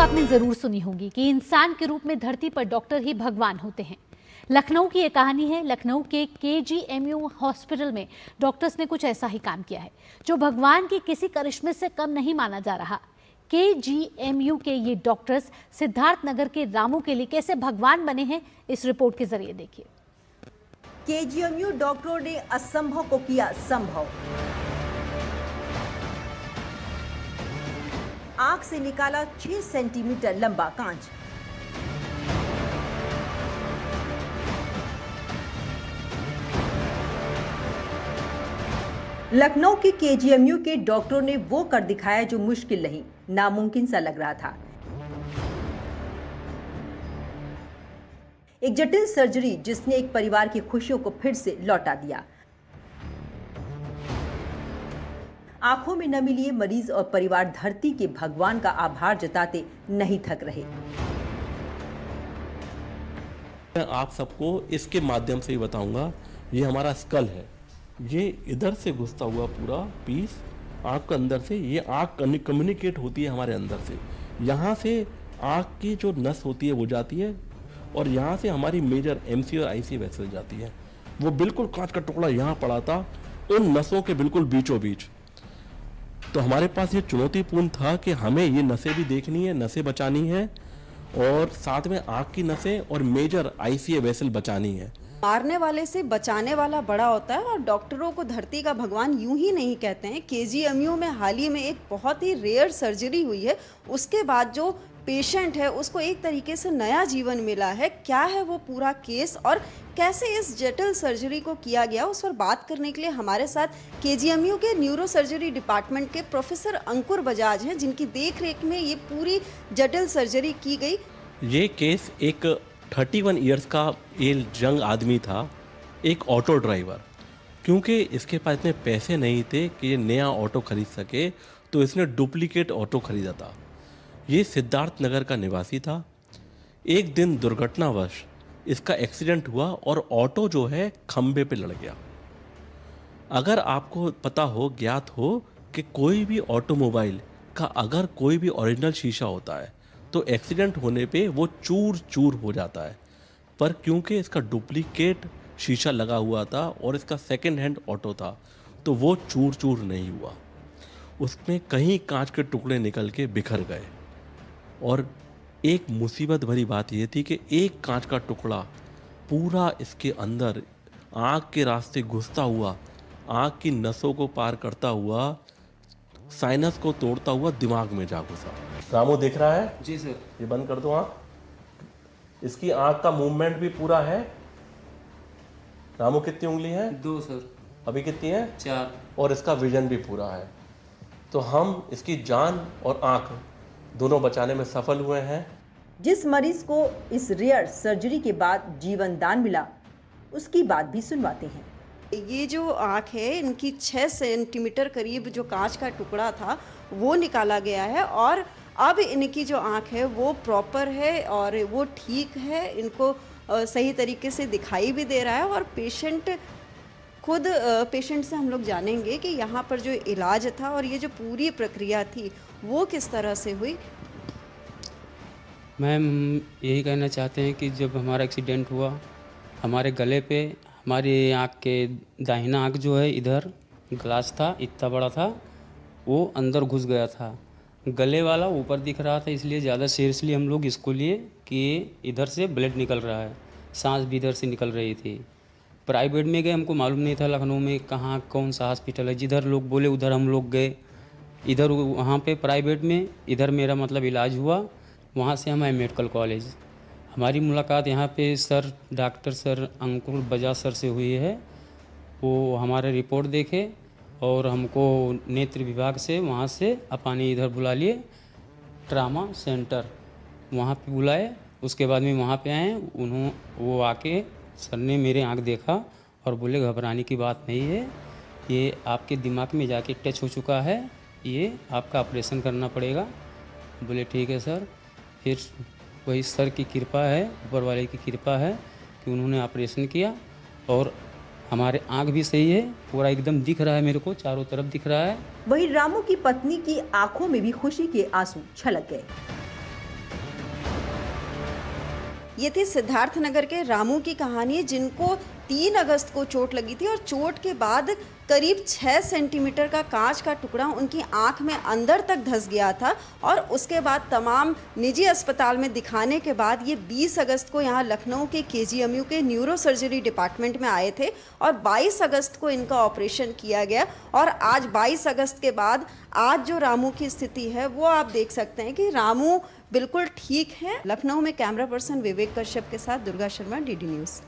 आपने जरूर सुनी होगी कि इंसान के रूप में धरती पर डॉक्टर ही भगवान होते हैं। लखनऊ की ये कहानी है। लखनऊ के KGMU हॉस्पिटल में डॉक्टर्स ने कुछ ऐसा ही काम किया है जो भगवान के किसी करिश्मे से कम नहीं माना जा रहा। KGMU के ये डॉक्टर्स सिद्धार्थ नगर के रामू के लिए कैसे भगवान बने हैं, इस रिपोर्ट के जरिए देखिए। KGMU डॉक्टरों ने असंभव को किया संभव। आंख से निकाला 6 सेंटीमीटर लंबा कांच। लखनऊ के KGMU के डॉक्टरों ने वो कर दिखाया जो मुश्किल नहीं, नामुमकिन सा लग रहा था। एक जटिल सर्जरी जिसने एक परिवार की खुशियों को फिर से लौटा दिया। आंखों में नमी लिए मरीज और परिवार धरती के भगवान का आभार जताते नहीं थक रहे। मैं आप सबको इसके माध्यम से ही बताऊंगा। ये हमारा स्कल है, ये इधर से घुसता हुआ पूरा पीस आँख के अंदर से, ये आँख कम्युनिकेट होती है हमारे अंदर से। यहाँ से आँख की जो नस होती है वो जाती है और यहाँ से हमारी मेजर MC और IC वेसल जाती है। वो बिल्कुल कांच का टुकड़ा यहाँ पड़ा था, उन नसों के बिल्कुल बीचों बीच। तो हमारे पास ये चुनौतीपूर्ण था कि हमें ये नसें भी देखनी है, नसें बचानी है और साथ में आँख की नसें और मेजर IC वेसल बचानी है। मारने वाले से बचाने वाला बड़ा होता है और डॉक्टरों को धरती का भगवान यूं ही नहीं कहते हैं। KGMU में हाल ही में एक बहुत ही रेयर सर्जरी हुई है, उसके बाद जो पेशेंट है उसको एक तरीके से नया जीवन मिला है। क्या है वो पूरा केस और कैसे इस जटिल सर्जरी को किया गया, उस पर बात करने के लिए हमारे साथ KGMU के न्यूरो सर्जरी डिपार्टमेंट के प्रोफेसर अंकुर बजाज हैं, जिनकी देखरेख में ये पूरी जटिल सर्जरी की गई। ये केस एक 31 ईयर्स का यंग आदमी था, एक ऑटो ड्राइवर। क्योंकि इसके पास इतने पैसे नहीं थे कि ये नया ऑटो खरीद सके, तो इसने डुप्लीकेट ऑटो खरीदा था। ये सिद्धार्थ नगर का निवासी था। एक दिन दुर्घटनावश इसका एक्सीडेंट हुआ और ऑटो जो है खंबे पे लड़ गया। अगर आपको पता हो, ज्ञात हो कि कोई भी ऑटोमोबाइल का अगर कोई भी ओरिजिनल शीशा होता है तो एक्सीडेंट होने पे वो चूर चूर हो जाता है, पर क्योंकि इसका डुप्लीकेट शीशा लगा हुआ था और इसका सेकंड हैंड ऑटो था तो वो चूर चूर नहीं हुआ। उसमें कहीं कांच के टुकड़े निकल के बिखर गए और एक मुसीबत भरी बात यह थी कि एक कांच का टुकड़ा पूरा इसके अंदर आँख के रास्ते घुसता हुआ, आँख की नसों को पार करता हुआ, साइनस को तोड़ता हुआ दिमाग में जा घुसा। रामू दिख रहा है? जी सर। ये बंद कर दो आँख। इसकी आँख का मूवमेंट भी पूरा है। रामू कितनी उंगली है? 2 सर। अभी कितनी है? 4। और इसका विजन भी पूरा है। तो हम इसकी जान और आँख दोनों बचाने में सफल हुए हैं। जिस मरीज को इस रेयर सर्जरी के बाद जीवन दान मिला, उसकी बात भी सुनवाते हैं। ये जो आँख है, इनकी 6 सेंटीमीटर करीब जो कांच का टुकड़ा था वो निकाला गया है और अब इनकी जो आँख है वो प्रॉपर है और वो ठीक है, इनको सही तरीके से दिखाई भी दे रहा है। और पेशेंट से हम लोग जानेंगे कि यहाँ पर जो इलाज था और ये जो पूरी प्रक्रिया थी वो किस तरह से हुई। मैम, यही कहना चाहते हैं कि जब हमारा एक्सीडेंट हुआ, हमारे गले पे, हमारी आँख के दाहिना आँख जो है, इधर ग्लास था, इतना बड़ा था, वो अंदर घुस गया था। गले वाला ऊपर दिख रहा था, इसलिए ज़्यादा सीरियसली हम लोग इसको लिए कि इधर से ब्लड निकल रहा है, सांस भी इधर से निकल रही थी। प्राइवेट में गए, हमको मालूम नहीं था लखनऊ में कहाँ कौन सा हॉस्पिटल है। जिधर लोग बोले उधर हम लोग गए, इधर वहाँ पे प्राइवेट में, इधर मेरा मतलब इलाज हुआ। वहाँ से हम आए मेडिकल कॉलेज। हमारी मुलाकात यहाँ पे सर, डॉक्टर सर अंकुर बजाज सर से हुई है। वो हमारे रिपोर्ट देखे और हमको नेत्र विभाग से वहाँ से अपानी इधर बुला लिए, ट्रामा सेंटर वहाँ पे बुलाए। उसके बाद में वहाँ पे आए, वो आके सर ने मेरे आँख देखा और बोले घबराने की बात नहीं है, ये आपके दिमाग में जाके टच हो चुका है, ये आपका ऑपरेशन करना पड़ेगा। बोले ठीक है सर। फिर वही सर की कृपा है, ऊपर वाले की कृपा है कि उन्होंने ऑपरेशन किया और हमारे आँख भी सही है, पूरा एकदम दिख रहा है, मेरे को चारों तरफ दिख रहा है। वहीं रामू की पत्नी की आंखों में भी खुशी के आंसू छलक गए। ये थी सिद्धार्थनगर के रामू की कहानी, जिनको 3 अगस्त को चोट लगी थी और चोट के बाद करीब 6 सेंटीमीटर का कांच का टुकड़ा उनकी आंख में अंदर तक धंस गया था और उसके बाद तमाम निजी अस्पताल में दिखाने के बाद ये 20 अगस्त को यहाँ लखनऊ के केजीएमयू के न्यूरो सर्जरी डिपार्टमेंट में आए थे और 22 अगस्त को इनका ऑपरेशन किया गया। और आज 22 अगस्त के बाद आज जो रामू की स्थिति है वो आप देख सकते हैं कि रामू बिल्कुल ठीक है। लखनऊ में कैमरा पर्सन विवेक कश्यप के साथ दुर्गा शर्मा, डीडी न्यूज़।